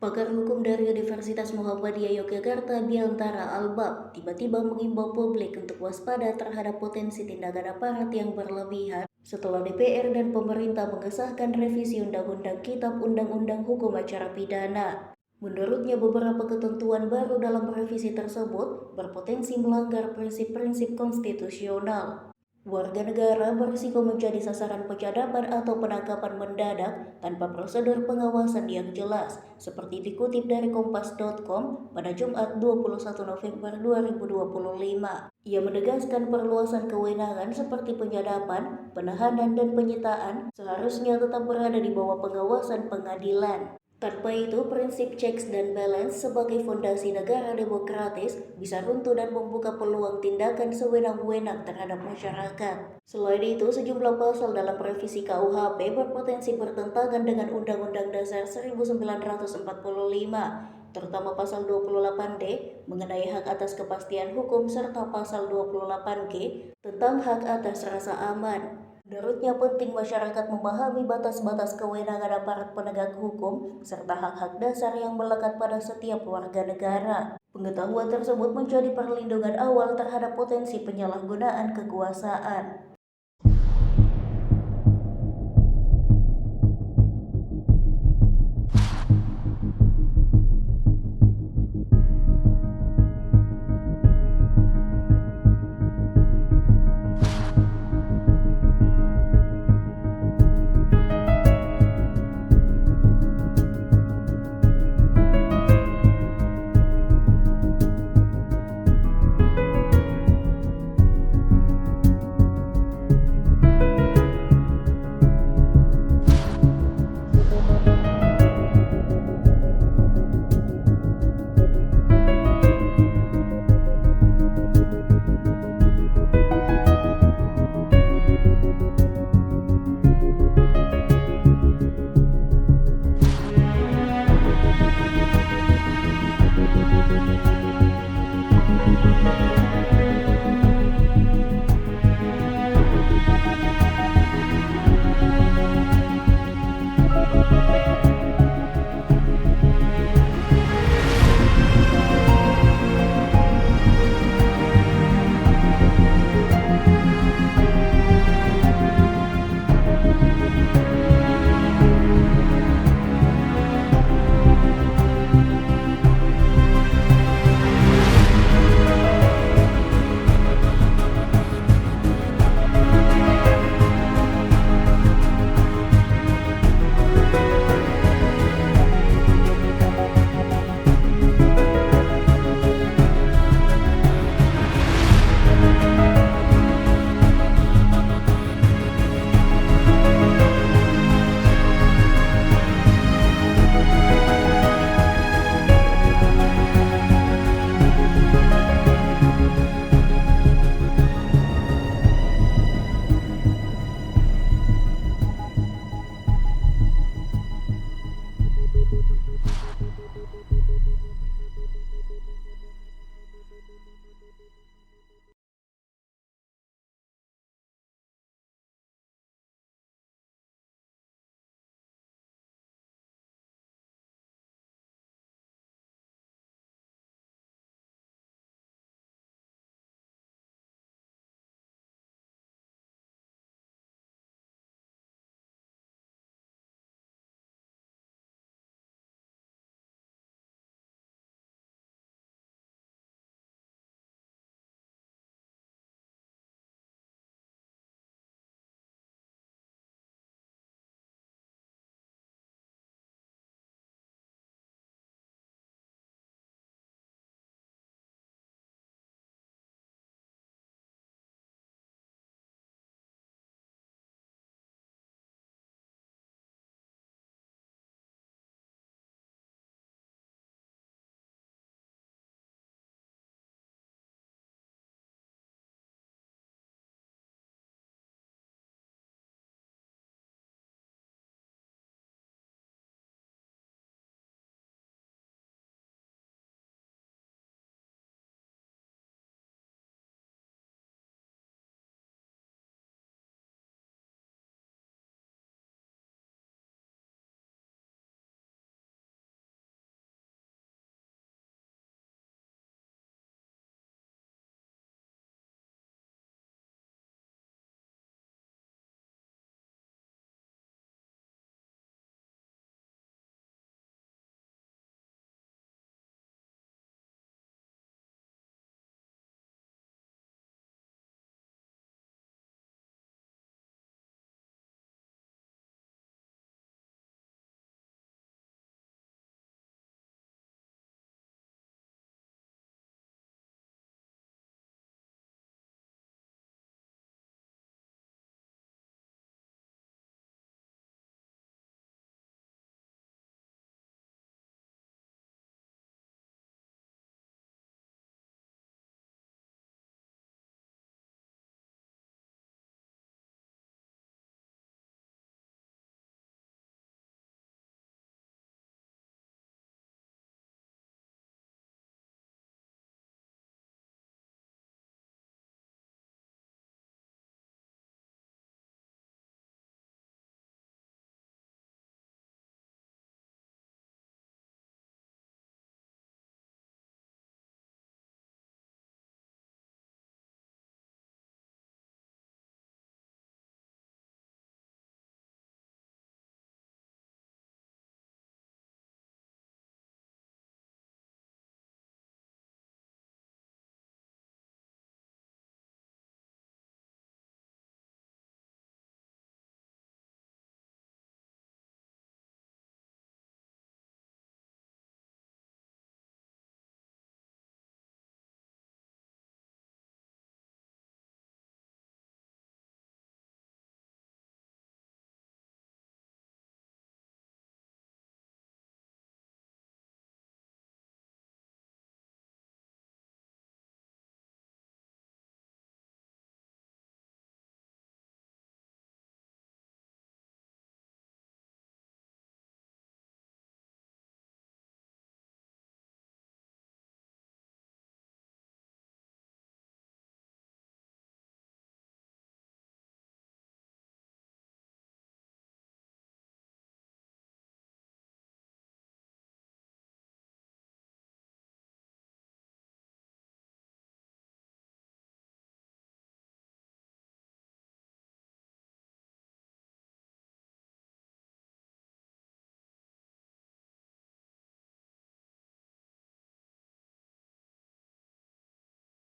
Pakar hukum dari Universitas Muhammadiyah Yogyakarta Biantara Albab tiba-tiba mengimbau publik untuk waspada terhadap potensi tindakan aparat yang berlebihan setelah DPR dan pemerintah mengesahkan revisi Undang-Undang Kitab Undang-Undang Hukum Acara Pidana. Menurutnya beberapa ketentuan baru dalam revisi tersebut berpotensi melanggar prinsip-prinsip konstitusional. Warga negara berisiko menjadi sasaran penyadapan atau penangkapan mendadak tanpa prosedur pengawasan yang jelas, seperti dikutip dari kompas.com pada Jumat 21 November 2025. Ia menegaskan perluasan kewenangan seperti penyadapan, penahanan, dan penyitaan seharusnya tetap berada di bawah pengawasan pengadilan. Tanpa itu, prinsip checks dan balance sebagai fondasi negara demokratis bisa runtuh dan membuka peluang tindakan sewenang-wenang terhadap masyarakat. Selain itu, sejumlah pasal dalam revisi KUHP berpotensi bertentangan dengan Undang-Undang Dasar 1945, terutama pasal 28D mengenai hak atas kepastian hukum serta pasal 28G tentang hak atas rasa aman. Menurutnya penting masyarakat memahami batas-batas kewenangan aparat penegak hukum serta hak-hak dasar yang melekat pada setiap warga negara. Pengetahuan tersebut menjadi perlindungan awal terhadap potensi penyalahgunaan kekuasaan.